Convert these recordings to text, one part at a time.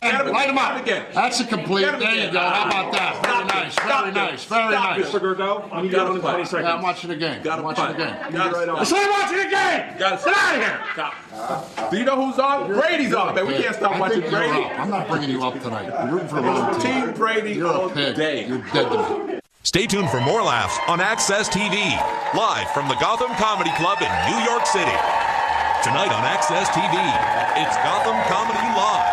Light him up. That's a complete. There you go. How about that? Very nice. Very nice. Very nice. Mr. Gardell, you got 20 seconds. Yeah, I'm watching the game. I'm watching the game. I said I'm watching the game. Get out of here. Do you know who's on? Brady's on, man. We can't stop watching Brady. I'm not bringing you up tonight. I'm rooting for the Team Brady all day. You're dead to me. Stay tuned for more laughs on Access TV, live from the Gotham Comedy Club in New York City. Tonight on Access TV, it's Gotham Comedy Live.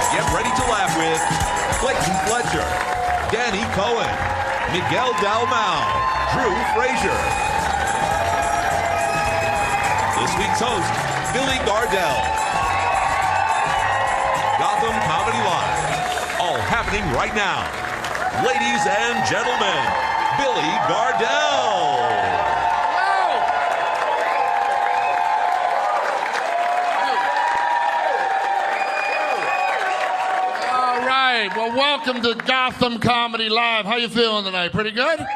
Get ready to laugh with Clayton Fletcher, Danny Cohen, Miguel Dalmau, Drew Fraser. This week's host, Billy Gardell. Gotham Comedy Live. All happening right now. Ladies and gentlemen, Billy Gardell. All right. Well, welcome to Gotham Comedy Live. How you feeling tonight? Pretty good?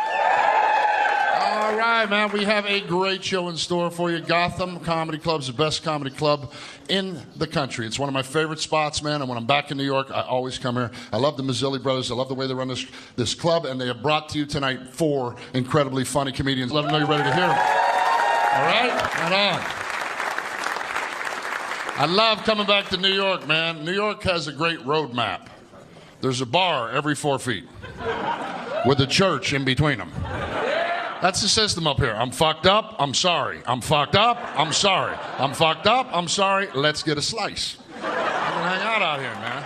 All right, man. We have a great show in store for you. Gotham Comedy Club's the best comedy club in the country. It's one of my favorite spots, man. And when I'm back in New York, I always come here. I love the Mazzilli brothers. I love the way they run this club. And they have brought to you tonight 4 incredibly funny comedians. Let them know you're ready to hear them. All right? Right on. I love coming back to New York, man. New York has a great road map. There's a bar every 4 feet with a church in between them. That's the system up here. I'm fucked up, I'm sorry. I'm fucked up, I'm sorry. I'm fucked up, I'm sorry. Let's get a slice. You can hang out here, man.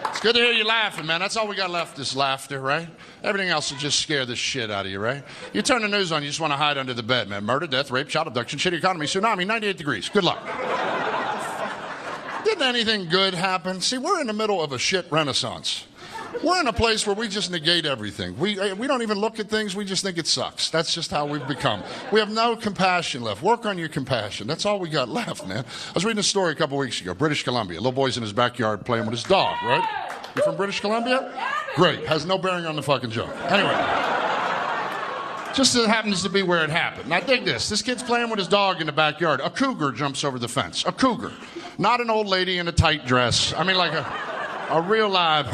It's good to hear you laughing, man. That's all we got left is laughter, right? Everything else will just scare the shit out of you, right? You turn the news on, you just want to hide under the bed, man. Murder, death, rape, child abduction, shitty economy, tsunami, 98 degrees. Good luck. Didn't anything good happen? See, we're in the middle of a shit renaissance. We're in a place where we just negate everything. We don't even look at things. We just think it sucks. That's just how we've become. We have no compassion left. Work on your compassion. That's all we got left, man. I was reading a story a couple weeks ago. British Columbia. Little boy's in his backyard playing with his dog, right? You from British Columbia? Great. Has no bearing on the fucking joke. Anyway. Just it happens to be where it happened. Now dig this. This kid's playing with his dog in the backyard. A cougar jumps over the fence. A cougar. Not an old lady in a tight dress. I mean like a real live...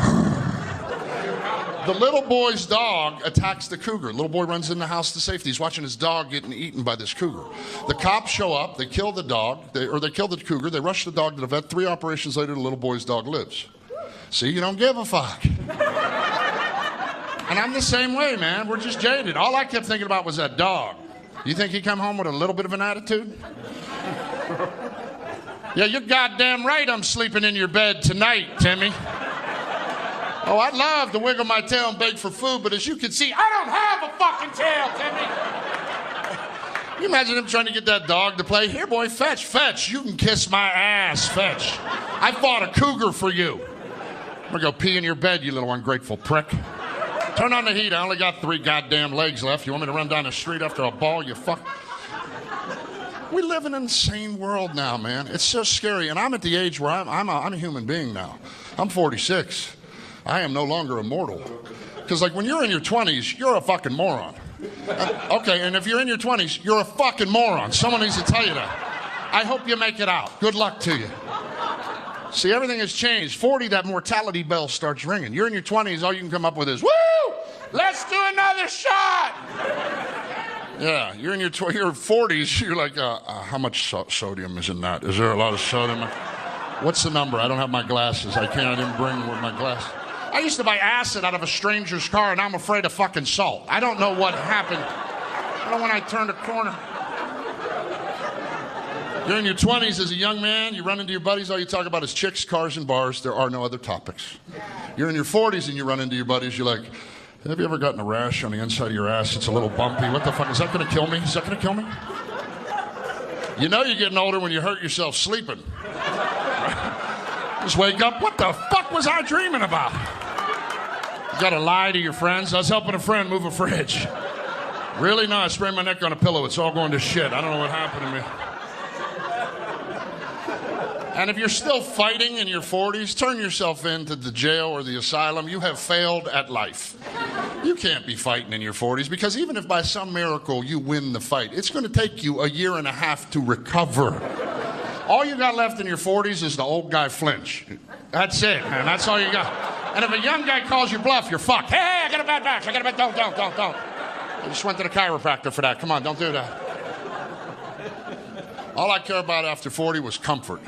The little boy's dog attacks the cougar. The little boy runs in the house to safety. He's watching his dog getting eaten by this cougar. The cops show up. They kill the dog. They kill the cougar. They rush the dog to the vet. 3 operations later, the little boy's dog lives. See, you don't give a fuck. And I'm the same way, man. We're just jaded. All I kept thinking about was that dog. You think he come home with a little bit of an attitude? Yeah, you're goddamn right I'm sleeping in your bed tonight, Timmy. Oh, I'd love to wiggle my tail and beg for food, but as you can see, I don't have a fucking tail, Timmy. Can you imagine him trying to get that dog to play? Here, boy, fetch, fetch. You can kiss my ass, fetch. I fought a cougar for you. I'm gonna go pee in your bed, you little ungrateful prick. Turn on the heat. I only got 3 goddamn legs left. You want me to run down the street after a ball, you fuck? We live in an insane world now, man. It's so scary. And I'm at the age where I'm a human being now. I'm 46. I am no longer immortal. Because, like, when you're in your 20s, you're a fucking moron. Okay, and if you're in your 20s, you're a fucking moron. Someone needs to tell you that. I hope you make it out. Good luck to you. See, everything has changed. 40, that mortality bell starts ringing. You're in your 20s, all you can come up with is, woo! Let's do another shot! Yeah, you're in your 40s, you're like, how much sodium is in that? Is there a lot of sodium? What's the number? I don't have my glasses. I didn't bring with my glasses. I used to buy acid out of a stranger's car, and I'm afraid of fucking salt. I don't know what happened. I don't know when I turned a corner. You're in your 20s as a young man, you run into your buddies, all you talk about is chicks, cars, and bars. There are no other topics. You're in your 40s and you run into your buddies, you're like, have you ever gotten a rash on the inside of your ass? It's a little bumpy. What the fuck? Is that going to kill me? Is that going to kill me? You know you're getting older when you hurt yourself sleeping. Just wake up. What the fuck was I dreaming about? You got to lie to your friends. I was helping a friend move a fridge. Really? No, I sprained my neck on a pillow. It's all going to shit. I don't know what happened to me. And if you're still fighting in your 40s, turn yourself into the jail or the asylum. You have failed at life. You can't be fighting in your 40s because even if by some miracle you win the fight, it's going to take you 1.5 years to recover. All you got left in your 40s is the old guy flinch. That's it, man. That's all you got. And if a young guy calls you bluff, you're fucked. Hey, I got a bad back. I got a bad... Don't. I just went to the chiropractor for that. Come on, don't do that. All I care about after 40 was comfort,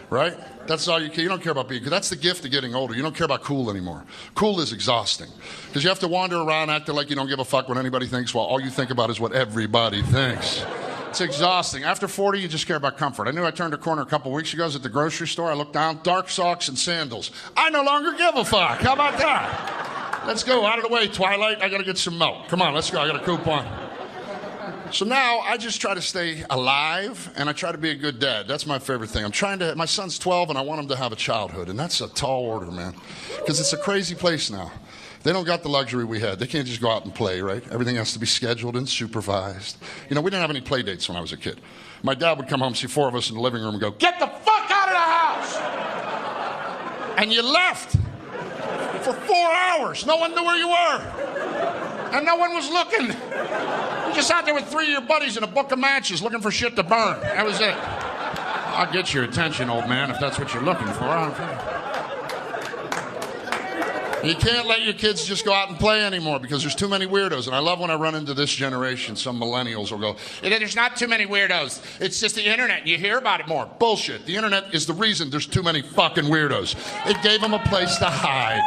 right? That's all you care. You don't care about being... That's the gift of getting older. You don't care about cool anymore. Cool is exhausting. Because you have to wander around acting like you don't give a fuck what anybody thinks while all you think about is what everybody thinks. It's exhausting. After 40, you just care about comfort. I knew I turned a corner a couple weeks ago. I was at the grocery store. I looked down, dark socks and sandals. I no longer give a fuck. How about that? Let's go. Out of the way, Twilight. I got to get some milk. Come on, let's go. I got a coupon. So now I just try to stay alive, and I try to be a good dad. That's my favorite thing. My son's 12, and I want him to have a childhood, and that's a tall order, man, because it's a crazy place now. They don't got the luxury we had. They can't just go out and play, right? Everything has to be scheduled and supervised. You know, we didn't have any play dates when I was a kid. My dad would come home, see 4 of us in the living room, and go, "Get the fuck out of the house!" And you left for 4 hours. No one knew where you were. And no one was looking. You're just out there with 3 of your buddies in a book of matches looking for shit to burn. That was it. I'll get your attention, old man, if that's what you're looking for. I don't care. You can't let your kids just go out and play anymore because there's too many weirdos. And I love when I run into this generation. Some millennials will go, "There's not too many weirdos. It's just the internet. You hear about it more." Bullshit. The internet is the reason there's too many fucking weirdos. It gave them a place to hide.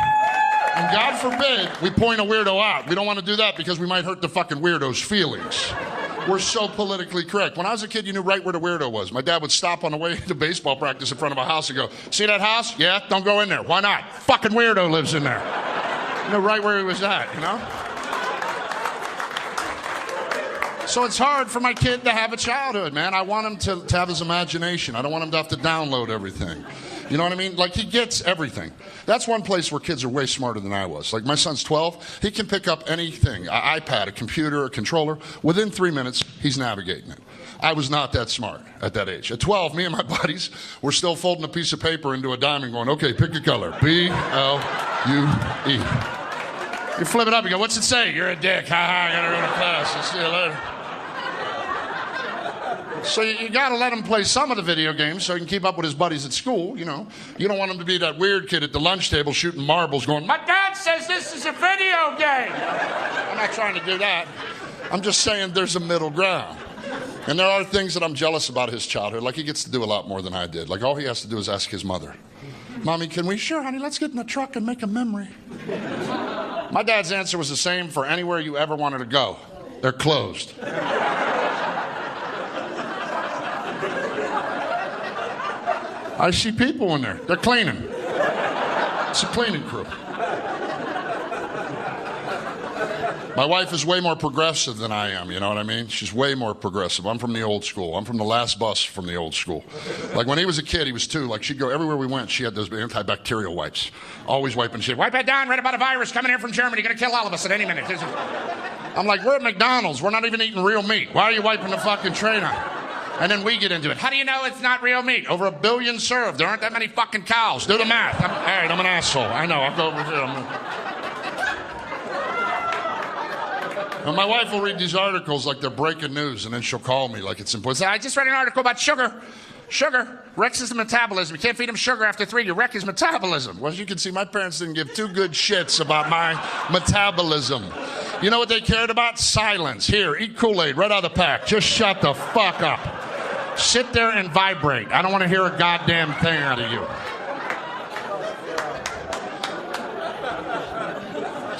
And God forbid we point a weirdo out. We don't want to do that because we might hurt the fucking weirdo's feelings. We're so politically correct. When I was a kid, you knew right where the weirdo was. My dad would stop on the way to baseball practice in front of a house and go, "See that house? Yeah, don't go in there." "Why not?" "Fucking weirdo lives in there." You know right where he was at, you know? So it's hard for my kid to have a childhood, man. I want him to have his imagination. I don't want him to have to download everything. You know what I mean? Like, he gets everything. That's one place where kids are way smarter than I was. Like, my son's 12. He can pick up anything, an iPad, a computer, a controller. Within 3 minutes, he's navigating it. I was not that smart at that age. At 12, me and my buddies were still folding a piece of paper into a diamond going, "Okay, pick a color. B-L-U-E. You flip it up and go, "What's it say?" "You're a dick. Ha ha, I gotta go to class. I'll see you later." So you got to let him play some of the video games so he can keep up with his buddies at school, you know. You don't want him to be that weird kid at the lunch table shooting marbles going, "My dad says this is a video game." I'm not trying to do that. I'm just saying there's a middle ground. And there are things that I'm jealous about his childhood. Like, he gets to do a lot more than I did. Like, all he has to do is ask his mother, "Mommy, can we?" "Sure, honey, let's get in the truck and make a memory." My dad's answer was the same for anywhere you ever wanted to go. "They're closed." I see people in there. They're cleaning. It's a cleaning crew. My wife is way more progressive than I am, you know what I mean? She's way more progressive. I'm from the old school. I'm from the last bus from the old school. Like, when he was a kid, he was 2. Like, she'd go everywhere we went, she had those antibacterial wipes. Always wiping shit. "Wipe it down, read about a virus coming in from Germany, gonna kill all of us at any minute." I'm like, "We're at McDonald's. We're not even eating real meat. Why are you wiping the fucking tray down?" And then we get into it. "How do you know it's not real meat? Over 1 billion served. There aren't that many fucking cows. Do the math." All right, I'm an asshole. I know. I'll go over here. And my wife will read these articles like they're breaking news, and then she'll call me like it's important. "I just read an article about sugar. Sugar wrecks his metabolism. You can't feed him sugar after 3. You wreck his metabolism." Well, as you can see, my parents didn't give 2 good shits about my metabolism. You know what they cared about? Silence. "Here, eat Kool-Aid right out of the pack. Just shut the fuck up. Sit there and vibrate. I don't want to hear a goddamn thing out of you."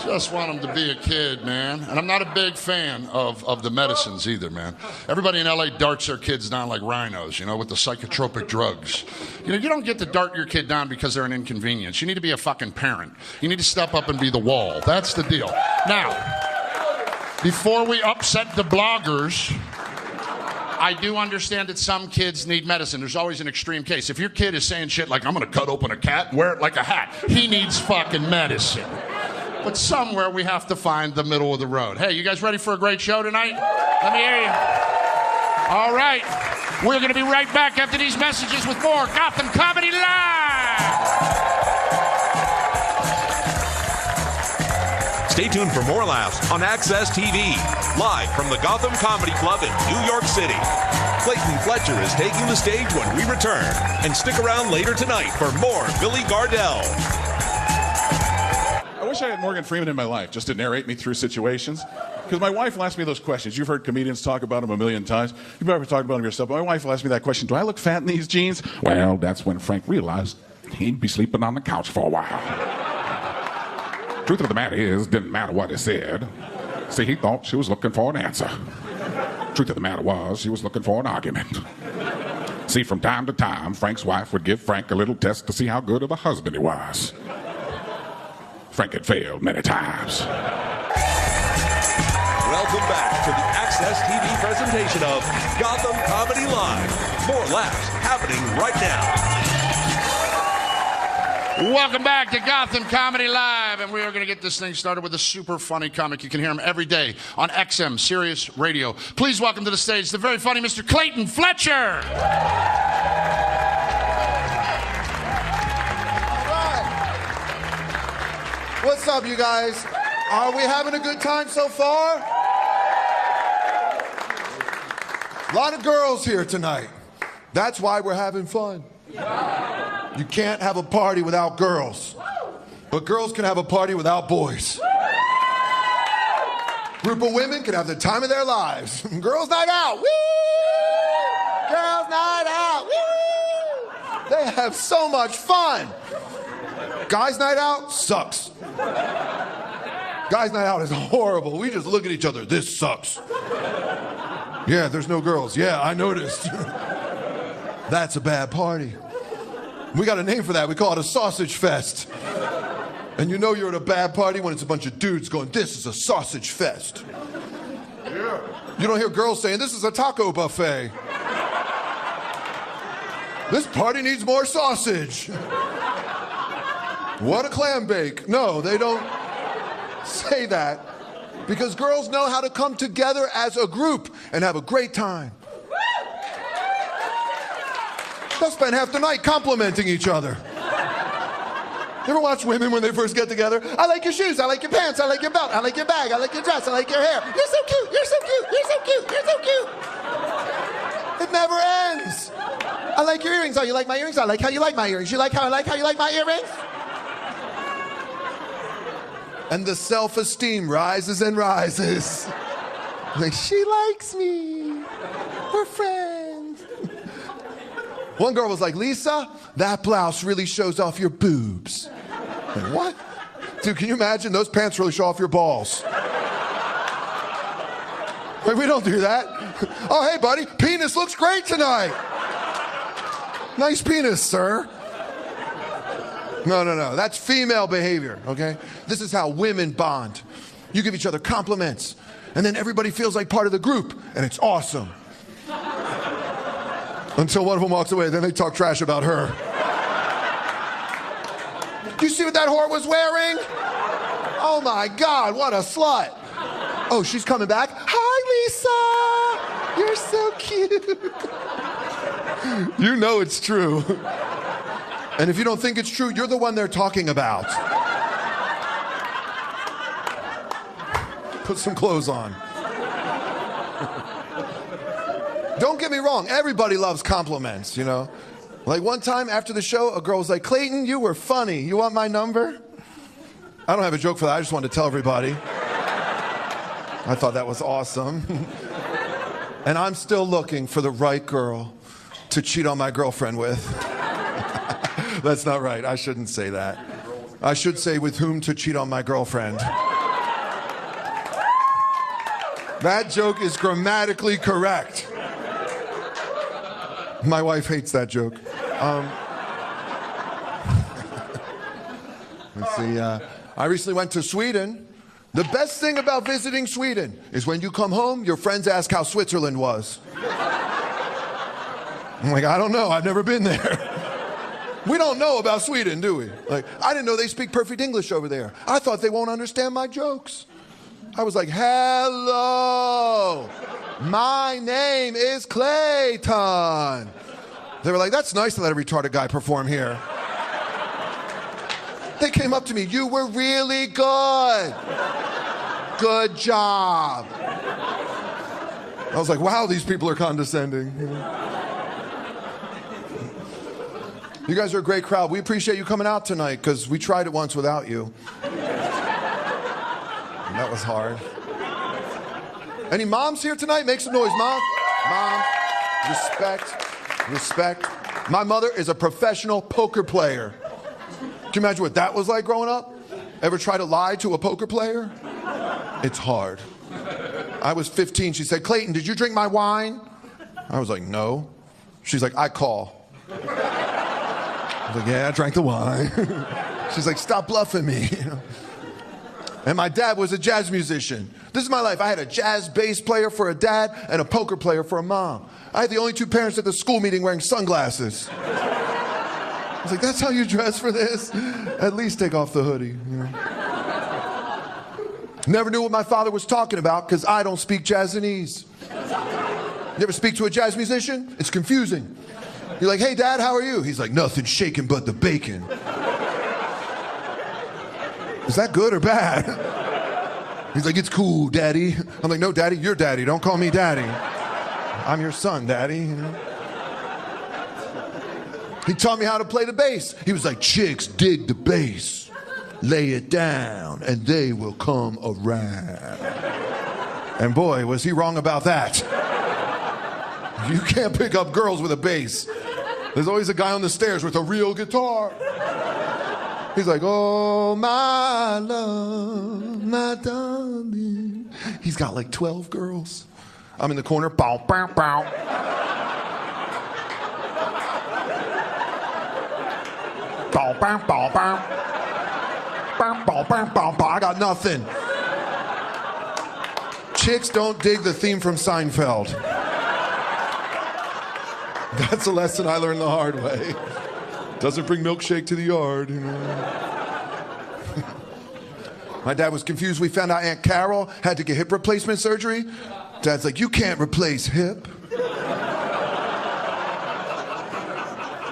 Just want him to be a kid, man. And I'm not a big fan of the medicines either, man. Everybody in LA darts their kids down like rhinos, you know, with the psychotropic drugs. You know, you don't get to dart your kid down because they're an inconvenience. You need to be a fucking parent. You need to step up and be the wall. That's the deal. Now, before we upset the bloggers, I do understand that some kids need medicine. There's always an extreme case. If your kid is saying shit like, "I'm going to cut open a cat and wear it like a hat," he needs fucking medicine. But somewhere we have to find the middle of the road. Hey, you guys ready for a great show tonight? Let me hear you. All right. We're going to be right back after these messages with more Gotham Comedy Live. Stay tuned for more laughs on Access TV, live from the Gotham Comedy Club in New York City. Clayton Fletcher is taking the stage when we return. And stick around later tonight for more Billy Gardell. I wish I had Morgan Freeman in my life just to narrate me through situations. Because my wife will ask me those questions. You've heard comedians talk about them a million times. You've probably talked about them yourself. But my wife will ask me that question. Do I look fat in these jeans? Well, that's when Frank realized he'd be sleeping on the couch for a while. Truth of the matter is, didn't matter what he said. See, he thought she was looking for an answer. Truth of the matter was, she was looking for an argument. See, from time to time, Frank's wife would give Frank a little test to see how good of a husband he was. Frank had failed many times. Welcome back to the Access TV presentation of Gotham Comedy Live. More laughs happening right now. Welcome back to Gotham Comedy Live, and we are going to get this thing started with a super funny comic. You can hear him every day on XM Sirius Radio. Please welcome to the stage the very funny Mr. Clayton Fletcher. All right. What's up, you guys? Are we having a good time so far? A lot of girls here tonight. That's why we're having fun. You can't have a party without girls. But girls can have a party without boys. Group of women can have the time of their lives. Girls' night out. Woo! Girls' night out. Woo! They have so much fun. Guys' night out sucks. Guys' night out is horrible. We just look at each other. This sucks. Yeah, there's no girls. Yeah, I noticed. That's a bad party. We got a name for that. We call it a sausage fest. And you know you're at a bad party when it's a bunch of dudes going, this is a sausage fest. Yeah. You don't hear girls saying, this is a taco buffet. This party needs more sausage. What a clam bake. No, they don't say that because girls know how to come together as a group and have a great time. They'll spend half the night complimenting each other. You ever watch women when they first get together? I like your shoes, I like your pants, I like your belt, I like your bag, I like your dress, I like your hair. You're so cute, you're so cute, you're so cute, you're so cute. It never ends. I like your earrings. Oh, you like my earrings? I like how you like my earrings. You like how I like how you like my earrings? And the self-esteem rises and rises. Like, she likes me. We're friends. One girl was like, Lisa, that blouse really shows off your boobs. Like, what? Dude, can you imagine? Those pants really show off your balls. Like, we don't do that. Oh, hey, buddy, penis looks great tonight. Nice penis, sir. No. That's female behavior, okay? This is how women bond. You give each other compliments, and then everybody feels like part of the group, and it's awesome. Until one of them walks away, then they talk trash about her. Do you see what that whore was wearing? Oh my God, what a slut. Oh, she's coming back. Hi, Lisa. You're so cute. You know it's true. And if you don't think it's true, you're the one they're talking about. Put some clothes on. Don't get me wrong, everybody loves compliments, you know? Like one time after the show, a girl was like, Clayton, you were funny. You want my number? I don't have a joke for that. I just wanted to tell everybody. I thought that was awesome. And I'm still looking for the right girl to cheat on my girlfriend with. That's not right. I shouldn't say that. I should say with whom to cheat on my girlfriend. That joke is grammatically correct. My wife hates that joke. Let's see. I recently went to Sweden. The best thing about visiting Sweden is when you come home, your friends ask how Switzerland was. I'm like, I don't know. I've never been there. We don't know about Sweden, do we? Like, I didn't know they speak perfect English over there. I thought they won't understand my jokes. I was like, hello, my name is Clayton. They were like, that's nice to let a retarded guy perform here. They came up to me, you were really good. Good job. I was like, wow, these people are condescending. You guys are a great crowd. We appreciate you coming out tonight because we tried it once without you. And that was hard. Any moms here tonight? Make some noise, Mom. Mom, respect. My mother is a professional poker player. Can you imagine what that was like growing up? Ever try to lie to a poker player? It's hard. I was 15. She said, Clayton, did you drink my wine? I was like, no. She's like, I call. I was like, yeah, I drank the wine. She's like, stop bluffing me. And my dad was a jazz musician. This is my life. I had a jazz bass player for a dad and a poker player for a mom. I had the only two parents at the school meeting wearing sunglasses. I was like, that's how you dress for this? At least take off the hoodie. Never knew what my father was talking about because I don't speak Jazzanese. You ever speak to a jazz musician? It's confusing. You're like, hey, Dad, how are you? He's like, nothing shaking but the bacon. Is that good or bad? He's like, it's cool, Daddy. I'm like, no, Daddy, you're Daddy. Don't call me Daddy. I'm your son, Daddy. You know? He taught me how to play the bass. He was like, chicks dig the bass. Lay it down, and they will come around. And boy, was he wrong about that. You can't pick up girls with a bass. There's always a guy on the stairs with a real guitar. He's like, oh, my love, my darling. He's got like 12 girls. I'm in the corner, bow, bow, bow. Bow, bow, bow, bow. Bow, bow, bow, bow, bow. I got nothing. Chicks don't dig the theme from Seinfeld. That's a lesson I learned the hard way. Doesn't bring milkshake to the yard, you know. My dad was confused. We found out Aunt Carol had to get hip replacement surgery. Dad's like, you can't replace hip.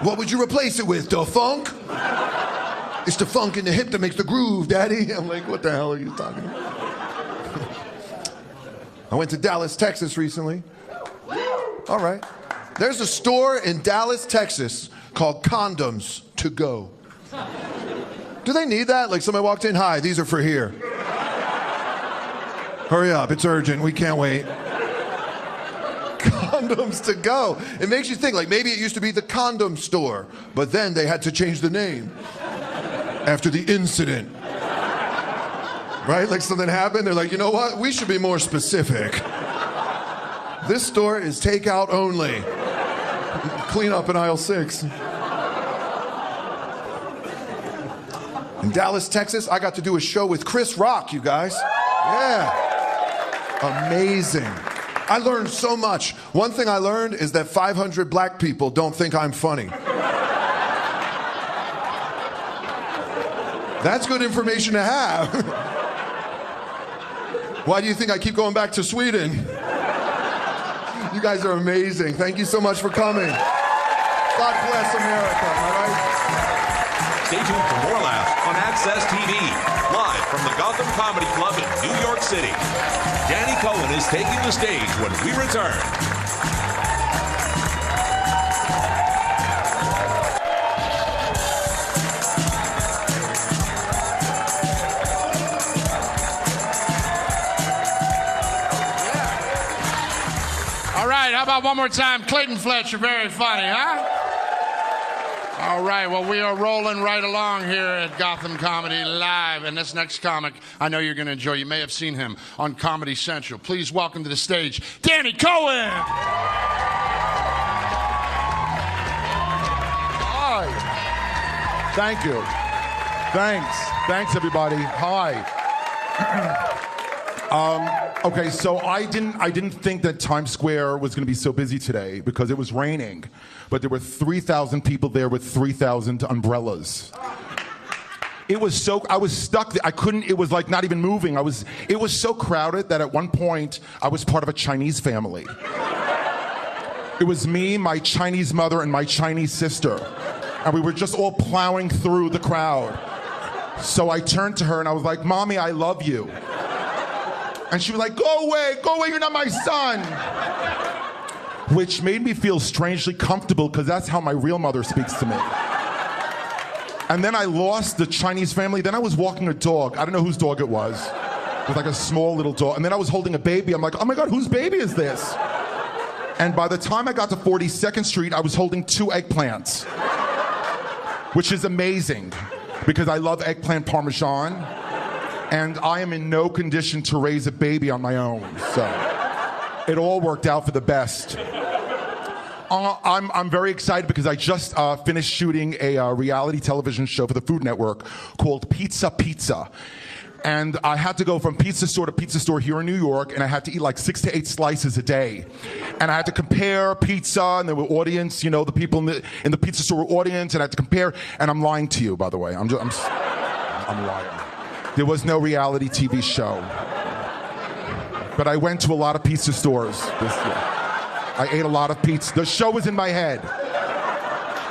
What would you replace it with, the funk? It's the funk in the hip that makes the groove, Daddy. I'm like, what the hell are you talking about? I went to Dallas, Texas recently. All right. There's a store in Dallas, Texas called Condoms to Go. Do they need that? Like somebody walked in, hi, these are for here. Hurry up, it's urgent, we can't wait. Condoms to Go. It makes you think, like maybe it used to be the condom store, but then they had to change the name after the incident. Right? Like something happened, they're like, you know what? We should be more specific. This store is takeout only. Clean up in aisle 6. In Dallas, Texas, I got to do a show with Chris Rock, you guys. Yeah. Amazing. I learned so much. One thing I learned is that 500 black people don't think I'm funny. That's good information to have. Why do you think I keep going back to Sweden? You guys are amazing. Thank you so much for coming. God bless America, all right? Stay tuned for more laughs on Access TV, live from the Gotham Comedy Club in New York City. Danny Cohen is taking the stage when we return. All right, how about one more time? Clayton Fletcher, very funny, huh? All right, well, we are rolling right along here at Gotham Comedy Live. And this next comic, I know you're going to enjoy. You may have seen him on Comedy Central. Please welcome to the stage, Danny Cohen. Hi. Thank you. Thanks, everybody. Hi. Okay, so I didn't think that Times Square was going to be so busy today because it was raining, but there were 3,000 people there with 3,000 umbrellas. I was stuck there. I couldn't, it was like not even moving. It was so crowded that at one point I was part of a Chinese family. It was me, my Chinese mother, and my Chinese sister. And we were just all plowing through the crowd. So I turned to her and I was like, Mommy, I love you. And she was like, go away, you're not my son. which made me feel strangely comfortable because that's how my real mother speaks to me. And then I lost the Chinese family. Then I was walking a dog. I don't know whose dog it was. It was like a small little dog. And then I was holding a baby. I'm like, oh my God, whose baby is this? And by the time I got to 42nd Street, I was holding 2 eggplants, which is amazing because I love eggplant parmesan. And I am in no condition to raise a baby on my own. So it all worked out for the best. I'm very excited because I just finished shooting a reality television show for the Food Network called Pizza Pizza. And I had to go from pizza store to pizza store here in New York, and I had to eat like 6 to 8 slices a day. And I had to compare pizza, and there were audience, you know, the people in the pizza store were audience, and I had to compare. And I'm lying to you, by the way. I'm lying. There was no reality TV show. But I went to a lot of pizza stores this year. I ate a lot of pizza. The show was in my head.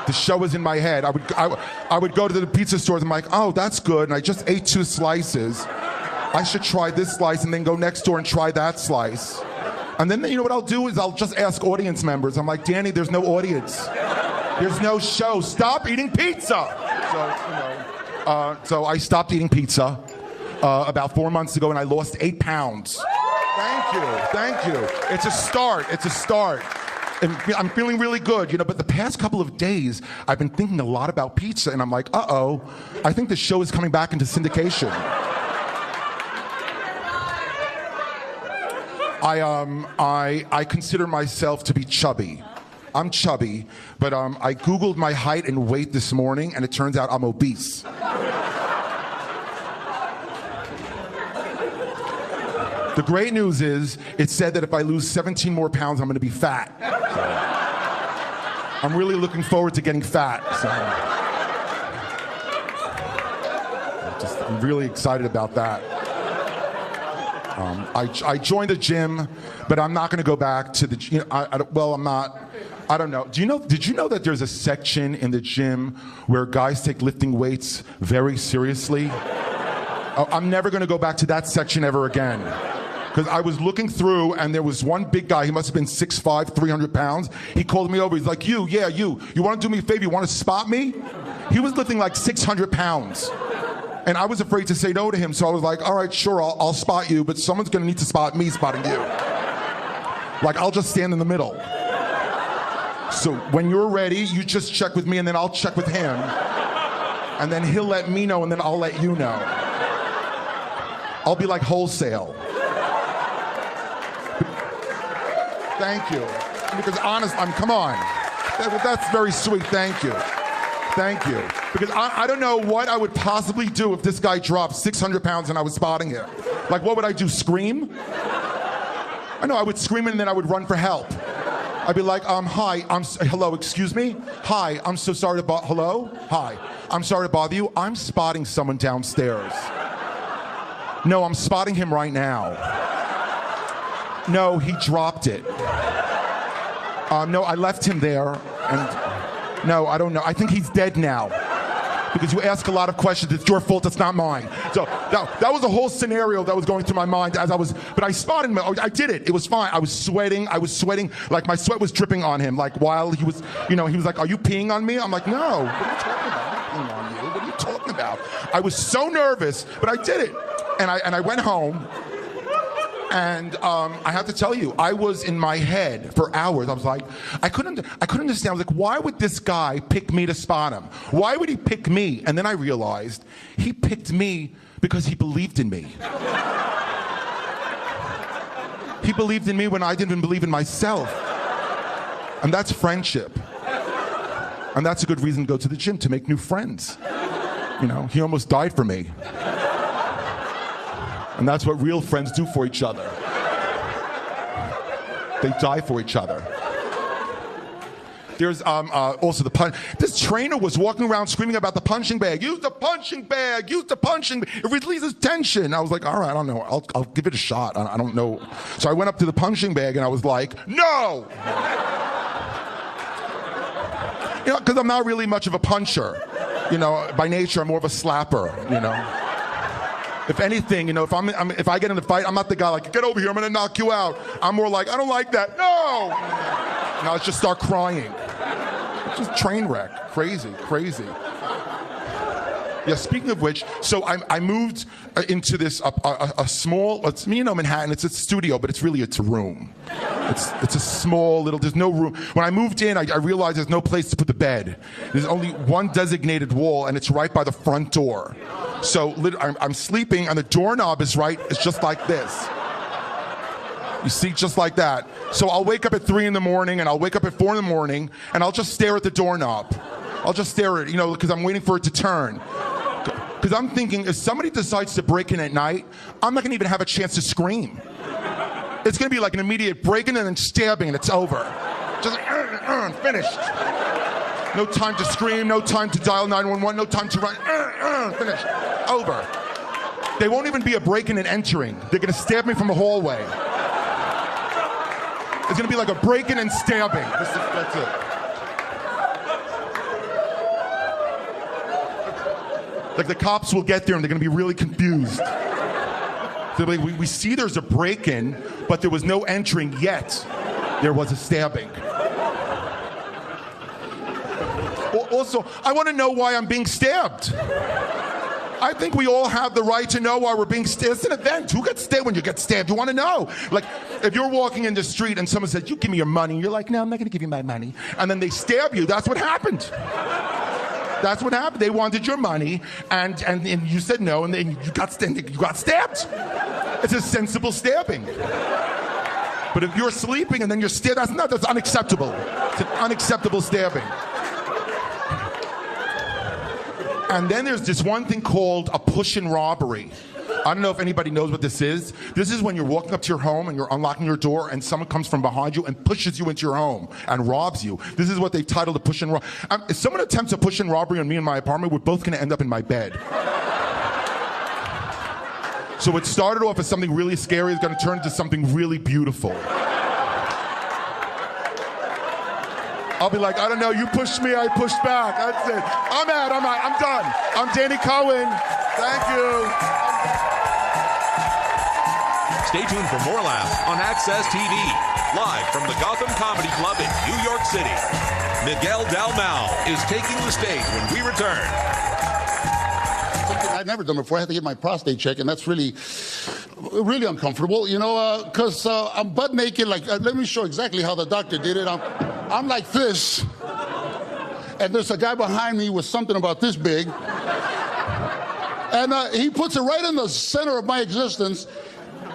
The show was in my head. I would go to the pizza stores and I'm like, oh, that's good. And I just ate 2 slices. I should try this slice and then go next door and try that slice. And then, you know what I'll do is I'll just ask audience members. I'm like, Danny, there's no audience. There's no show. Stop eating pizza. So I stopped eating pizza about 4 months ago and I lost 8 pounds. Thank you. It's a start. And I'm feeling really good, you know, but the past couple of days, I've been thinking a lot about pizza, and I'm like, uh-oh, I think the show is coming back into syndication. I consider myself to be chubby. I'm chubby, but I Googled my height and weight this morning, and it turns out I'm obese. The great news is, it said that if I lose 17 more pounds, I'm going to be fat. So, I'm really looking forward to getting fat. So, I'm really excited about that. I joined the gym, but I'm not going to go back to the. You know, I'm not. I don't know. Did you know that there's a section in the gym where guys take lifting weights very seriously? I'm never going to go back to that section ever again. Because I was looking through, and there was one big guy. He must have been 6'5", 300 pounds. He called me over. He's like, you want to do me a favor? You want to spot me? He was lifting like 600 pounds. And I was afraid to say no to him, so I was like, all right, sure, I'll spot you, but someone's going to need to spot me spotting you. Like, I'll just stand in the middle. So when you're ready, you just check with me, and then I'll check with him. And then he'll let me know, and then I'll let you know. I'll be like wholesale. Thank you. Because come on. That's very sweet, thank you. Thank you. Because I don't know what I would possibly do if this guy dropped 600 pounds and I was spotting him. Like, what would I do, scream? I know, I would scream and then I would run for help. I'd be like, hi, hello, excuse me? Hi, I'm so sorry to hello? Hi, I'm sorry to bother you. I'm spotting someone downstairs. No, I'm spotting him right now. No, he dropped it. No, I left him there, and no, I don't know. I think he's dead now. Because you ask a lot of questions, it's your fault, it's not mine. So that was a whole scenario that was going through my mind but I spotted him, I did it was fine. I was sweating, like my sweat was dripping on him, like while he was, he was like, are you peeing on me? I'm like, no, what are you talking about? I'm peeing on you, what are you talking about? I was so nervous, but I did it. And I went home. And I have to tell you, I was in my head for hours. I was like, I couldn't understand. I was like, why would this guy pick me to spot him? Why would he pick me? And then I realized he picked me because he believed in me. He believed in me when I didn't even believe in myself. And that's friendship. And that's a good reason to go to the gym, to make new friends. He almost died for me. And that's what real friends do for each other. They die for each other. There's also the punch. This trainer was walking around screaming about the punching bag. Use the punching bag. Use the punching bag. It releases tension. I was like, all right, I don't know. I'll give it a shot. I don't know. So I went up to the punching bag and I was like, no. Because I'm not really much of a puncher. By nature, I'm more of a slapper. If anything, if I get in a fight, I'm not the guy like, get over here, I'm gonna knock you out. I'm more like, I don't like that. No! And I'll just start crying. Just train wreck. Crazy, crazy. Yeah, speaking of which, so I moved into this a small, it's Manhattan, it's a studio, but it's a room. It's a small little, there's no room. When I moved in, I realized there's no place to put the bed. There's only one designated wall, and it's right by the front door. So I'm sleeping, and the doorknob is it's just like this. You see, just like that. So I'll wake up at 3 in the morning, and I'll wake up at 4 in the morning, and I'll just stare at the doorknob. I'll just stare at it, because I'm waiting for it to turn. Because I'm thinking, if somebody decides to break in at night, I'm not going to even have a chance to scream. It's going to be like an immediate break-in and then stabbing, and it's over. Just finished. No time to scream, no time to dial 911, no time to run. Finished. Over. They won't even be a break-in and entering. They're going to stab me from the hallway. It's going to be like a break-in and stabbing. That's it. Like the cops will get there and they're going to be really confused. They'll be like, we see there's a break-in, but there was no entering yet. There was a stabbing. Also, I want to know why I'm being stabbed. I think we all have the right to know why we're being stabbed. It's an event. Who gets stabbed when you get stabbed? You want to know. Like, if you're walking in the street and someone says, you give me your money, and you're like, no, I'm not going to give you my money. And then they stab you. That's what happened. That's what happened. They wanted your money, and you said no, and then you got stabbed. It's a sensible stabbing. But if you're sleeping and then you're stabbed, that's unacceptable. It's an unacceptable stabbing. And then there's this one thing called a push-in robbery. I don't know if anybody knows what this is. This is when you're walking up to your home and you're unlocking your door and someone comes from behind you and pushes you into your home and robs you. This is what they've titled a push-in robbery. If someone attempts a push-in robbery on me in my apartment, we're both going to end up in my bed. So it started off as something really scary. It's going to turn into something really beautiful. I'll be like, I don't know, you pushed me, I pushed back. That's it. I'm done. I'm Danny Cohen. Thank you. Stay tuned for more laughs on Access TV, live from the Gotham Comedy Club in New York City. Miguel Dalmau is taking the stage when we return. Something I'd never done before. I had to get my prostate checked, and that's really uncomfortable, because I'm butt naked. Like, let me show exactly how the doctor did it. I'm like this, and there's a guy behind me with something about this big, and he puts it right in the center of my existence,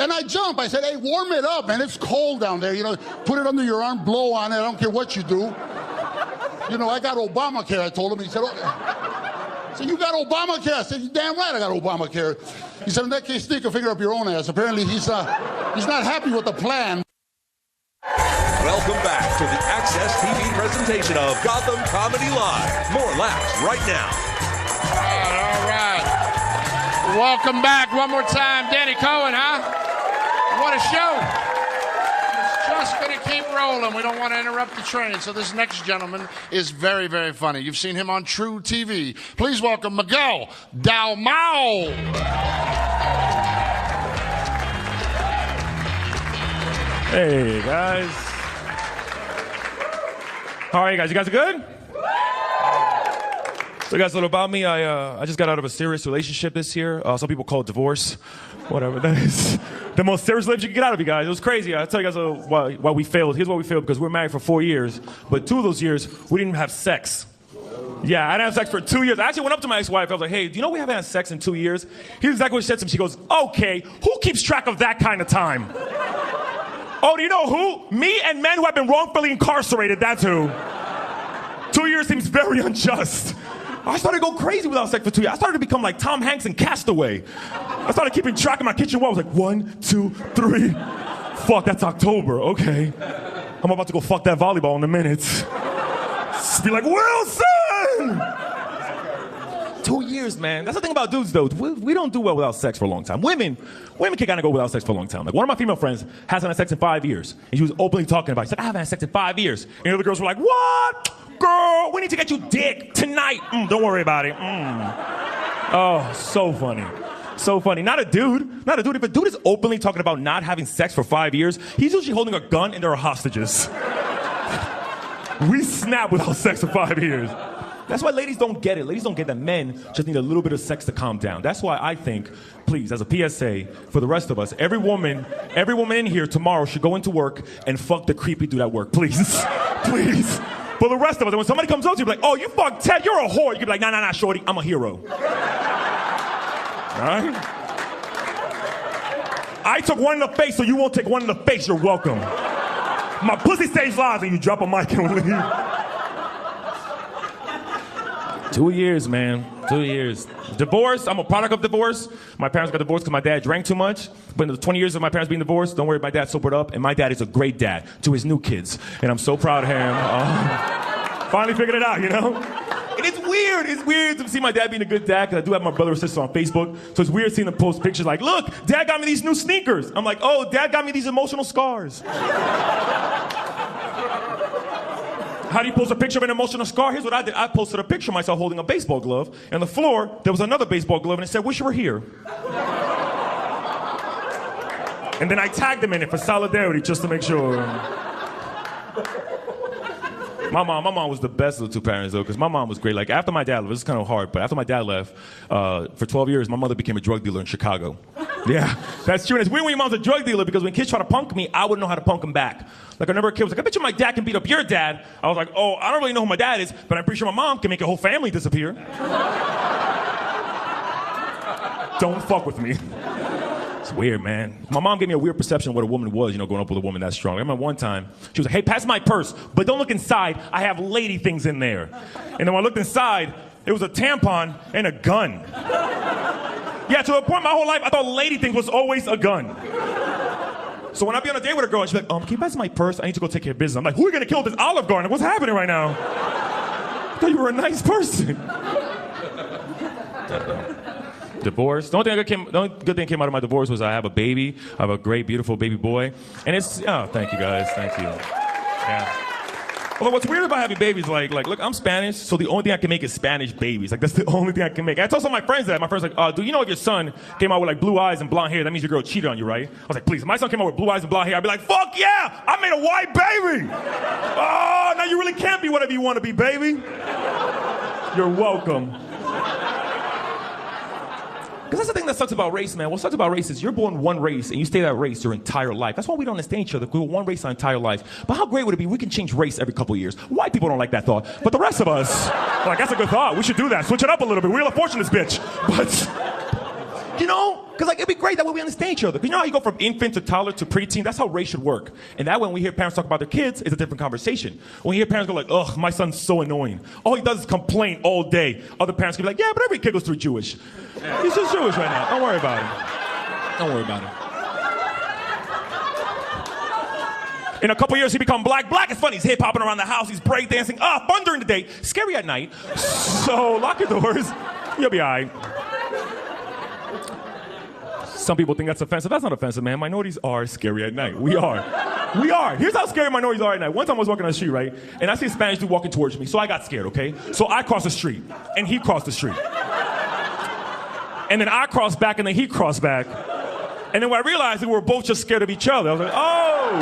and I jump. I said, hey, warm it up, man. It's cold down there. Put it under your arm, blow on it. I don't care what you do. I got Obamacare, I told him. He said, so you got Obamacare? I said, you're damn right I got Obamacare. He said, in that case, stick a finger up your own ass. Apparently, he's not happy with the plan. Welcome back to the Access TV presentation of Gotham Comedy Live. More laughs right now. All right. Welcome back one more time. Danny Cohen, huh? What a show. It's just going to keep rolling. We don't want to interrupt the train. So this next gentleman is very, very funny. You've seen him on True TV. Please welcome Miguel Dalmau. Hey, guys. How are you guys? You guys are good? So, guys, a little about me. I just got out of a serious relationship this year. Some people call it divorce. Whatever. That is the most serious relationship you can get out of, you guys. It was crazy. I'll tell you guys why we failed. Here's why we failed, because we were married for 4 years. But 2 of those years, we didn't even have sex. Yeah, I didn't have sex for 2 years. I actually went up to my ex-wife. I was like, hey, do you know we haven't had sex in 2 years? Here's exactly what she said to me. She goes, okay, who keeps track of that kind of time? Oh, do you know who? Me and men who have been wrongfully incarcerated, that's who. 2 years seems very unjust. I started to go crazy without sex for 2 years. I started to become like Tom Hanks in Castaway. I started keeping track of my kitchen wall. I was like, 1, 2, 3. Fuck, that's October, okay. I'm about to go fuck that volleyball in a minute. Just be like, Wilson! 2 years, man. That's the thing about dudes, though. We don't do well without sex for a long time. Women can kind of go without sex for a long time. Like, one of my female friends hasn't had sex in 5 years. And she was openly talking about it. She's like, I haven't had sex in 5 years. And the other girls were like, what? Girl, we need to get you dick tonight. Don't worry about it. Oh, so funny. So funny. Not a dude. If a dude is openly talking about not having sex for 5 years, he's usually holding a gun and there are hostages. We snap without sex for 5 years. That's why ladies don't get it. Ladies don't get that men just need a little bit of sex to calm down. That's why I think, please, as a PSA for the rest of us, every woman in here tomorrow should go into work and fuck the creepy dude at work. Please. Please. For the rest of us. And when somebody comes up to you, be like, oh, you fucked Ted, you're a whore. You can be like, nah, shorty, I'm a hero. All right? I took one in the face, so you won't take one in the face. You're welcome. My pussy stays live, and you drop a mic and leave. 2 years, man. 2 years. Divorce, I'm a product of divorce. My parents got divorced because my dad drank too much. But in the 20 years of my parents being divorced, don't worry, my dad sobered up. And my dad is a great dad to his new kids. And I'm so proud of him. Finally figured it out, you know? And it's weird. It's weird to see my dad being a good dad because I do have my brother or sister on Facebook. So it's weird seeing them post pictures like, look, dad got me these new sneakers. I'm like, oh, dad got me these emotional scars. How do you post a picture of an emotional scar? Here's what I did. I posted a picture of myself holding a baseball glove. And on the floor, there was another baseball glove, and it said, wish you were here. And then I tagged them in it for solidarity, just to make sure. My mom was the best of the two parents, though, because my mom was great. Like, after my dad left, this is kind of hard, but after my dad left, for 12 years, my mother became a drug dealer in Chicago. Yeah, that's true. And it's weird when your mom's a drug dealer, because when kids try to punk me, I wouldn't know how to punk them back. Like, I remember a kid was like, I bet you my dad can beat up your dad. I was like, oh, I don't really know who my dad is, but I'm pretty sure my mom can make a whole family disappear. Don't fuck with me. It's weird, man. My mom gave me a weird perception of what a woman was, you know, growing up with a woman that strong. I remember one time, she was like, hey, pass my purse, but don't look inside. I have lady things in there. And then when I looked inside, it was a tampon and a gun. Yeah, to a point my whole life, I thought lady things was always a gun. So when I be on a date with a girl, she's like, can you pass my purse? I need to go take care of business. I'm like, who are you gonna kill at this Olive Garden? What's happening right now? I thought you were a nice person. Divorce. The only good thing came out of my divorce was I have a baby. I have a great, beautiful baby boy. And it's, oh, thank you guys, thank you. Yeah. Although what's weird about having babies, like, look, I'm Spanish, so the only thing I can make is Spanish babies. Like, that's the only thing I can make. I told some of my friends that. My friends like, do you know if your son came out with, like, blue eyes and blonde hair, that means your girl cheated on you, right? I was like, please, if my son came out with blue eyes and blonde hair, I'd be like, fuck yeah! I made a white baby! Oh, now you really can't be whatever you want to be, baby. You're welcome. Because that's the thing that sucks about race, man. What sucks about race is you're born one race and you stay that race your entire life. That's why we don't understand each other. We're one race our entire life. But how great would it be we can change race every couple of years? White people don't like that thought. But the rest of us, like, that's a good thought. We should do that. Switch it up a little bit. Wheel of Fortune this bitch. But, you know, because, like, it'd be great that way we understand each other. Because you know how you go from infant to toddler to preteen? That's how race should work. And that way when we hear parents talk about their kids, it's a different conversation. When we hear parents go like, ugh, my son's so annoying. All he does is complain all day. Other parents can be like, yeah, but every kid goes through Jewish. He's just Jewish right now. Don't worry about it. Don't worry about it. In a couple years, he become black. Black is funny. He's hip-hopping around the house. He's breakdancing. Fun during the day. Scary at night. So lock your doors. You'll be all right. Some people think that's offensive. That's not offensive, man. Minorities are scary at night. We are. We are. Here's how scary minorities are at night. One time I was walking on the street, right? And I see a Spanish dude walking towards me. So I got scared, okay? So I crossed the street. And he crossed the street. And then I crossed back, and then he crossed back. And then when I realized that we were both just scared of each other, I was like, oh,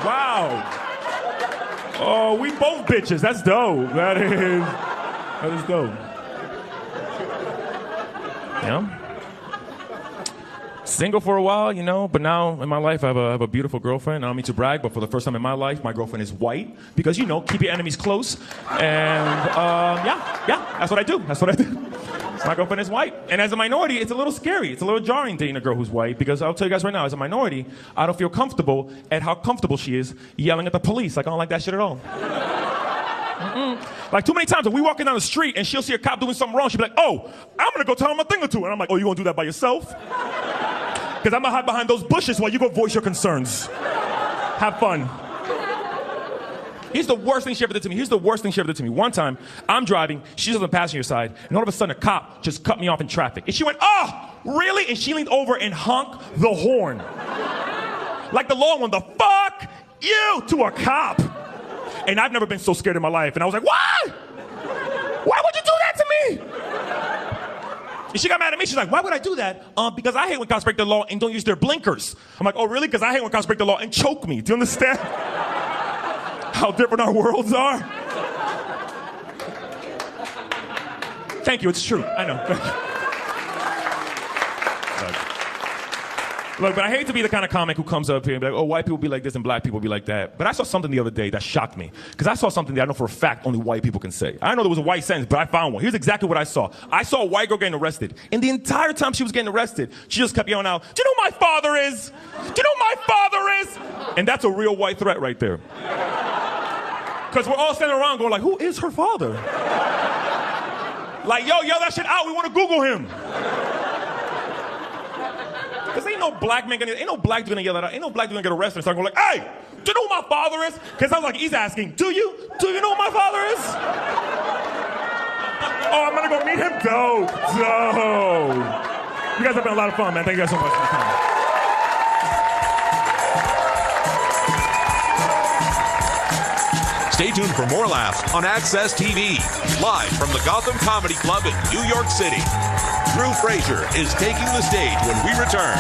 wow. Oh, we both bitches. That's dope. That is dope. Yeah. Single for a while, you know, but now in my life I have a beautiful girlfriend. I don't mean to brag, but for the first time in my life, my girlfriend is white. Because, you know, keep your enemies close. And, yeah, that's what I do. That's what I do. My girlfriend is white. And as a minority, it's a little scary. It's a little jarring dating a girl who's white. Because I'll tell you guys right now, as a minority, I don't feel comfortable at how comfortable she is yelling at the police. Like, I don't like that shit at all. Like, too many times, if we walking down the street and she'll see a cop doing something wrong, she'll be like, oh, I'm going to go tell him a thing or two. And I'm like, oh, you going to do that by yourself? Because I'm going to hide behind those bushes while you go voice your concerns. Have fun. Here's the worst thing she ever did to me. One time, I'm driving, she's on the passenger side, and all of a sudden a cop just cut me off in traffic. And she went, oh, really? And she leaned over and honked the horn. Like the law one, the fuck you to a cop. And I've never been so scared in my life. And I was like, why? Why would you do that to me? And she got mad at me. She's like, why would I do that? Because I hate when cops break the law and don't use their blinkers. I'm like, oh, really? Because I hate when cops break the law and choke me. Do you understand how different our worlds are? Thank you, it's true. I know. Look, but I hate to be the kind of comic who comes up here and be like, oh, white people be like this and black people be like that. But I saw something the other day that shocked me. Because I saw something that I know for a fact only white people can say. I know there was a white sentence, but I found one. Here's exactly what I saw. I saw a white girl getting arrested. And the entire time she was getting arrested, she just kept yelling out, do you know who my father is? Do you know who my father is? And that's a real white threat right there. Because we're all standing around going like, who is her father? Like, yo, yell that shit out. We want to Google him. Because ain't no black man gonna, ain't no black dude gonna yell that out. Ain't no black dude gonna get arrested and start going like, hey, do you know who my father is? Because I was like, he's asking, do you know who my father is? Oh, I'm gonna go meet him? Dope. You guys have been a lot of fun, man. Thank you guys so much for coming. Stay tuned for more laughs on Access TV, live from the Gotham Comedy Club in New York City. Drew Fraser is taking the stage when we return.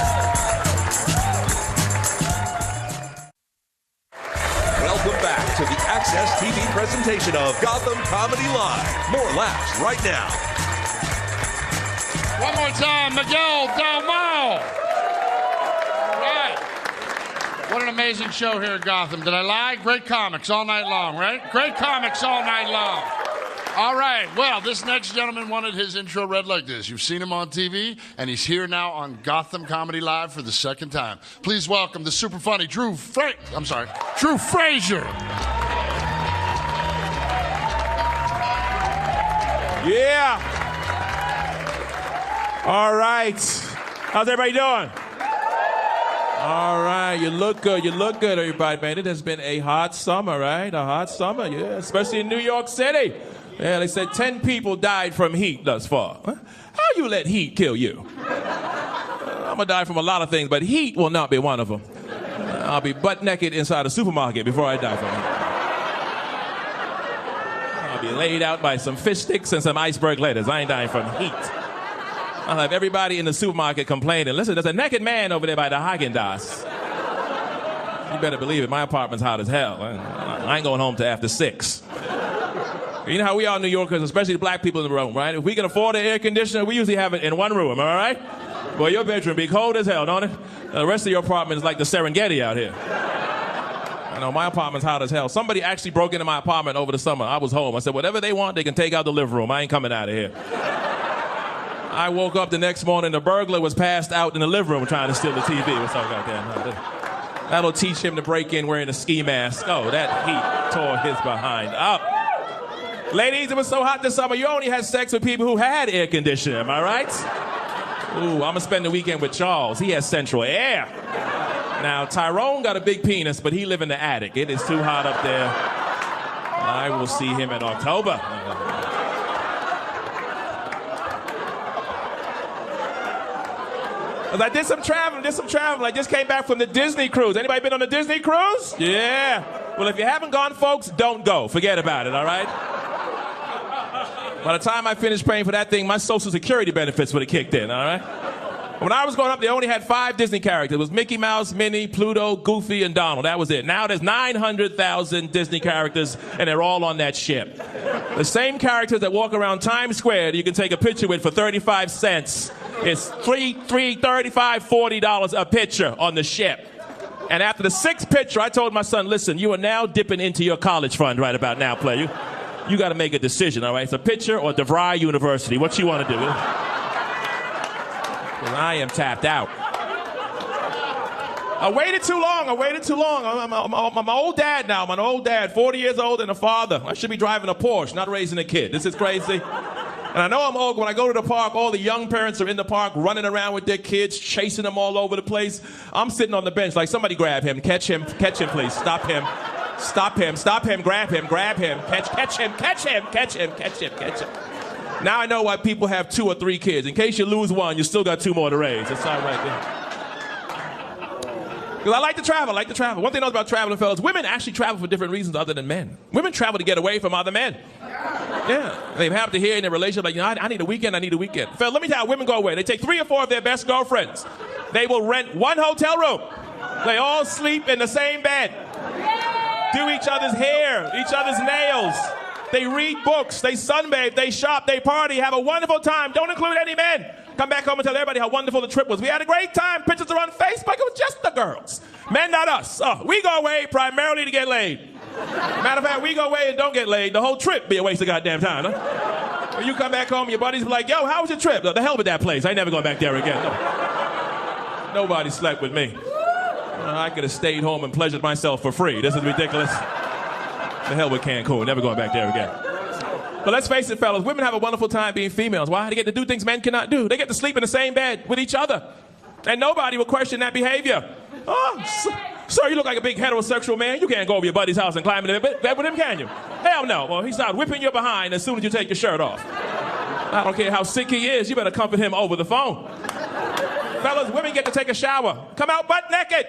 Welcome back to the Access TV presentation of Gotham Comedy Live. More laughs right now. One more time, Miguel Dalmau. All right. What an amazing show here at Gotham. Did I lie? Great comics all night long, right? Great comics all night long. All right, well, this next gentleman wanted his intro read like this. You've seen him on TV, and he's here now on Gotham Comedy Live for the second time. Please welcome the super funny Drew Fraser. Yeah. All right. How's everybody doing? All right, you look good, everybody, man. It has been a hot summer, right? A hot summer, yeah, especially in New York City. Yeah, they said 10 people died from heat thus far. How you let heat kill you? I'm gonna die from a lot of things, but heat will not be one of them. I'll be butt naked inside a supermarket before I die from heat. I'll be laid out by some fish sticks and some iceberg lettuce. I ain't dying from heat. I'll have everybody in the supermarket complaining. Listen, there's a naked man over there by the Haagen-Dazs. You better believe it, my apartment's hot as hell. I ain't going home till after 6. You know how we are New Yorkers, especially the black people in the room, right? If we can afford an air conditioner, we usually have it in one room, all right? Well, your bedroom be cold as hell, don't it? The rest of your apartment is like the Serengeti out here. I know, my apartment's hot as hell. Somebody actually broke into my apartment over the summer. I was home. I said, whatever they want, they can take out the living room. I ain't coming out of here. I woke up the next morning, the burglar was passed out in the living room trying to steal the TV. What's up, goddamn? That'll teach him to break in wearing a ski mask. Oh, that heat tore his behind up. Ladies, it was so hot this summer, you only had sex with people who had air conditioning, am I right? Ooh, I'm gonna spend the weekend with Charles. He has central air. Now, Tyrone got a big penis, but he live in the attic. It is too hot up there. I will see him in October. I did some traveling. I just came back from the Disney cruise. Anybody been on the Disney cruise? Yeah. Well, if you haven't gone, folks, don't go. Forget about it, all right? By the time I finished paying for that thing, my Social Security benefits would have kicked in, all right? When I was growing up, they only had 5 Disney characters. It was Mickey Mouse, Minnie, Pluto, Goofy, and Donald. That was it. Now there's 900,000 Disney characters, and they're all on that ship. The same characters that walk around Times Square that you can take a picture with for 35 cents. It's $35, $40 a picture on the ship. And after the 6th picture, I told my son, listen, you are now dipping into your college fund right about now, player. You got to make a decision, all right? It's a picture or DeVry University. What you want to do? Because I am tapped out. I waited too long. I'm an old dad now. I'm an old dad, 40 years old and a father. I should be driving a Porsche, not raising a kid. This is crazy. And I know I'm old. When I go to the park, all the young parents are in the park running around with their kids, chasing them all over the place. I'm sitting on the bench like, somebody grab him. Catch him, please. Stop him, grab him. Catch him. Now I know why people have 2 or 3 kids. In case you lose one, you still got 2 more to raise. That's all right there. Because I like to travel. One thing I know about traveling, fellas, women actually travel for different reasons other than men. Women travel to get away from other men. Yeah. They have to hear in their relationship, like, I need a weekend. Fellas, let me tell you how women go away. They take 3 or 4 of their best girlfriends. They will rent 1 hotel room. They all sleep in the same bed. Do each other's hair, each other's nails. They read books. They sunbathe. They shop. They party. Have a wonderful time. Don't include any men. Come back home and tell everybody how wonderful the trip was. We had a great time. Pictures are on Facebook. It was just the girls. Men, not us. We go away primarily to get laid. Matter of fact, we go away and don't get laid. The whole trip be a waste of goddamn time, huh? When you come back home, your buddies be like, yo, how was your trip? The hell with that place. I ain't never going back there again. No. Nobody slept with me. I could have stayed home and pleasured myself for free. This is ridiculous. The hell with Cancun. Never going back there again. But let's face it, fellas, women have a wonderful time being females. Why? They get to do things men cannot do. They get to sleep in the same bed with each other. And nobody will question that behavior. Oh, sir, you look like a big heterosexual man. You can't go over your buddy's house and climb in the bed with him, can you? Hell no. Well, he's not whipping your behind as soon as you take your shirt off. I don't care how sick he is. You better comfort him over the phone. Fellas, women get to take a shower, come out butt naked,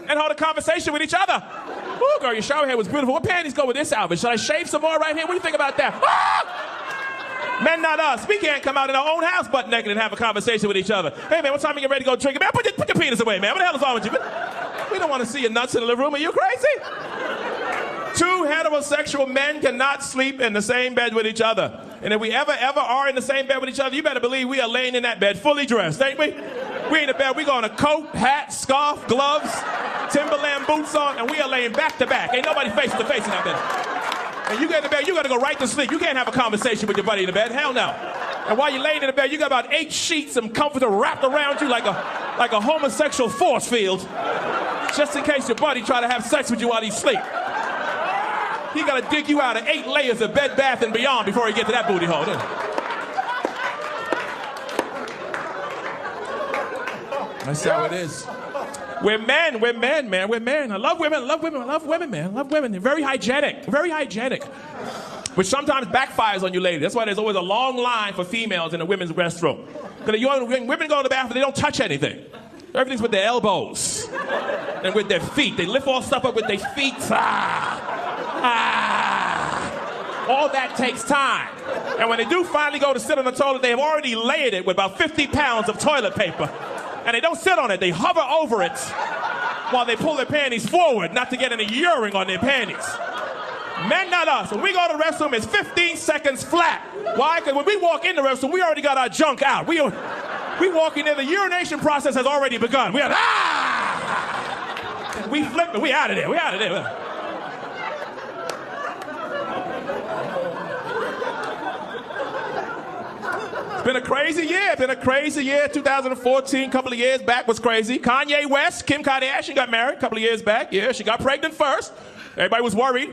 and hold a conversation with each other. Ooh, girl, your shower head was beautiful. What panties go with this outfit? Should I shave some more right here? What do you think about that? Ah! Men, not us. We can't come out in our own house butt naked and have a conversation with each other. Hey, man, what time you get ready to go drinking? Man, put your penis away, man. What the hell is wrong with you? We don't want to see your nuts in the living room. Are you crazy? Two heterosexual men cannot sleep in the same bed with each other. And if we ever are in the same bed with each other, you better believe we are laying in that bed fully dressed, ain't we? We in the bed, we got a coat, hat, scarf, gloves, Timberland boots on, and we are laying back to back. Ain't nobody face to face in that bed. And you get in the bed, you got to go right to sleep. You can't have a conversation with your buddy in the bed. Hell no. And while you're laying in the bed, you got about 8 sheets and comforter wrapped around you like a homosexual force field, just in case your buddy try to have sex with you while he's asleep. He got to dig you out of 8 layers of Bed Bath & Beyond before he get to that booty hole. That's how it is. We're men, man. We're men. I love women, man. I love women. They're very hygienic. Which sometimes backfires on you ladies. That's why there's always a long line for females in the women's restroom. Because when women go to the bathroom, they don't touch anything. Everything's with their elbows and with their feet. They lift all stuff up with their feet. All that takes time. And when they do finally go to sit on the toilet, they have already layered it with about 50 pounds of toilet paper. And they don't sit on it, they hover over it while they pull their panties forward, not to get any urine on their panties. Men, not us. When we go to the restroom, it's 15 seconds flat. Why? Because when we walk in the restroom, we already got our junk out. We walk in there, the urination process has already begun. We flip it, we out of there. It's been a crazy year. 2014, a couple of years back was crazy. Kanye West, Kim Kardashian got married a couple of years back. Yeah, she got pregnant first. Everybody was worried.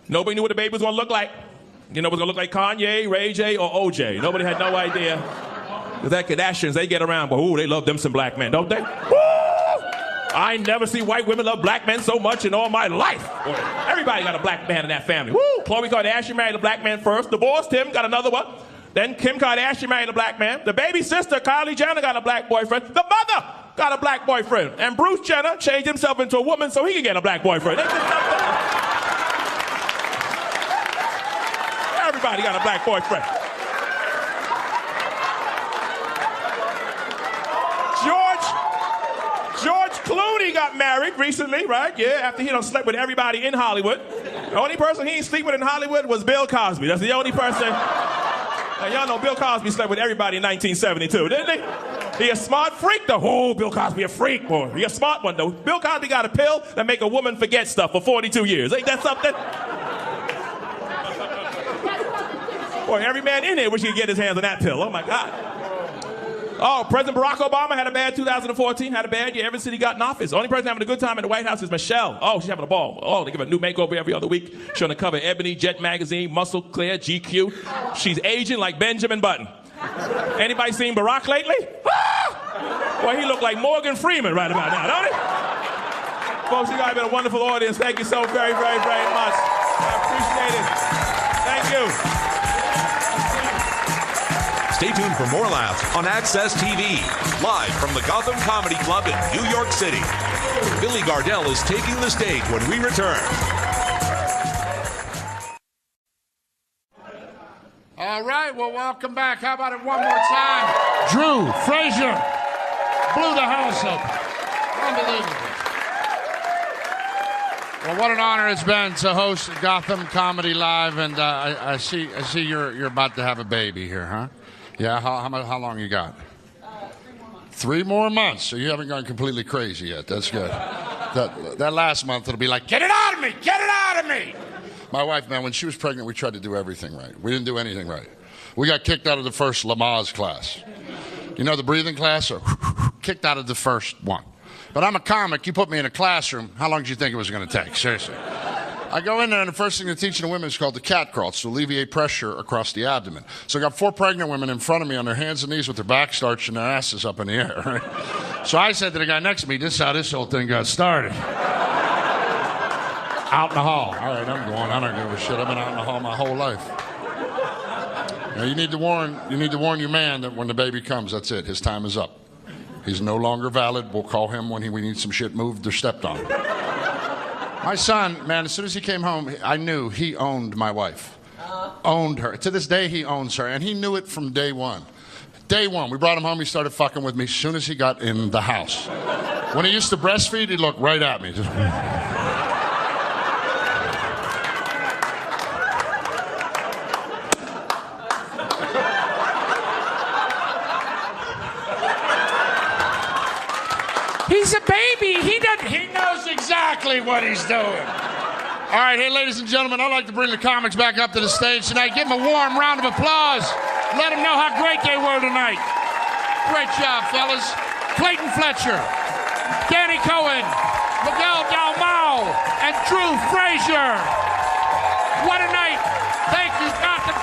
Nobody knew what the baby was going to look like. You know, it was going to look like Kanye, Ray J, or OJ. Nobody had no idea. Because that Kardashians, they get around, but ooh, they love them some black men, don't they? Woo! I never see white women love black men so much in all my life. Everybody got a black man in that family. Woo! Khloe Kardashian married a black man first, divorced him, got another one. Then Kim Kardashian married a black man. The baby sister, Kylie Jenner, got a black boyfriend. The mother got a black boyfriend. And Bruce Jenner changed himself into a woman so he could get a black boyfriend. Everybody got a black boyfriend. George Clooney got married recently, right? Yeah, after he done slept with everybody in Hollywood. The only person he ain't sleep with in Hollywood was Bill Cosby. That's the only person. Now, y'all know Bill Cosby slept with everybody in 1972, didn't he? He a smart freak, though. Oh, Bill Cosby a freak, boy. He a smart one, though. Bill Cosby got a pill that make a woman forget stuff for 42 years. Ain't that something? Boy, every man in here wish he could get his hands on that pill. Oh, my God. Oh, President Barack Obama had a bad 2014, had a bad year ever since he got in office. The only person having a good time in the White House is Michelle. Oh, she's having a ball. Oh, they give her a new makeover every other week. She's on the cover of Ebony, Jet Magazine, Muscle, Clear, GQ. She's aging like Benjamin Button. Anybody seen Barack lately? Ah! Boy, he looked like Morgan Freeman right about now, don't he? Folks, you guys have been a wonderful audience. Thank you so very, very, very much. I appreciate it. Thank you. Stay tuned for more laughs on Access TV, live from the Gotham Comedy Club in New York City. Billy Gardell is taking the stage when we return. All right, well, welcome back. How about it one more time? Drew, Fraser, blew the house up. Unbelievable. Well, what an honor it's been to host Gotham Comedy Live, and I see you're about to have a baby here, huh? Yeah. How long you got? 3 more months. So you haven't gone completely crazy yet. That's good. That last month it'll be like, get it out of me, get it out of me. My wife, man, when she was pregnant, we tried to do everything right. We didn't do anything right. We got kicked out of the first Lamaze class. You know the breathing class? Or kicked out of the first one. But I'm a comic. You put me in a classroom. How long do you think it was going to take? Seriously. I go in there, and the first thing they're teaching the women is called the cat crawl. It's to alleviate pressure across the abdomen. So I got 4 pregnant women in front of me on their hands and knees with their back starched and their asses up in the air. Right? So I said to the guy next to me, this is how this whole thing got started. Out in the hall. All right, I'm going. I don't give a shit. I've been out in the hall my whole life. Now, you need to warn your man that when the baby comes, that's it. His time is up. He's no longer valid. We'll call him when we need some shit moved or stepped on. My son, man, as soon as he came home, I knew he owned my wife. Owned her. To this day, he owns her, and he knew it from day one. Day one, we brought him home. He started fucking with me as soon as he got in the house. When he used to breastfeed, he'd look right at me. Just... He's a baby. He knows exactly what he's doing. All right, hey, ladies and gentlemen, I'd like to bring the comics back up to the stage tonight. Give them a warm round of applause. Let them know how great they were tonight. Great job, fellas. Clayton Fletcher, Danny Cohen, Miguel Dalmau, and Fraser. What a night. Thank you, Gotham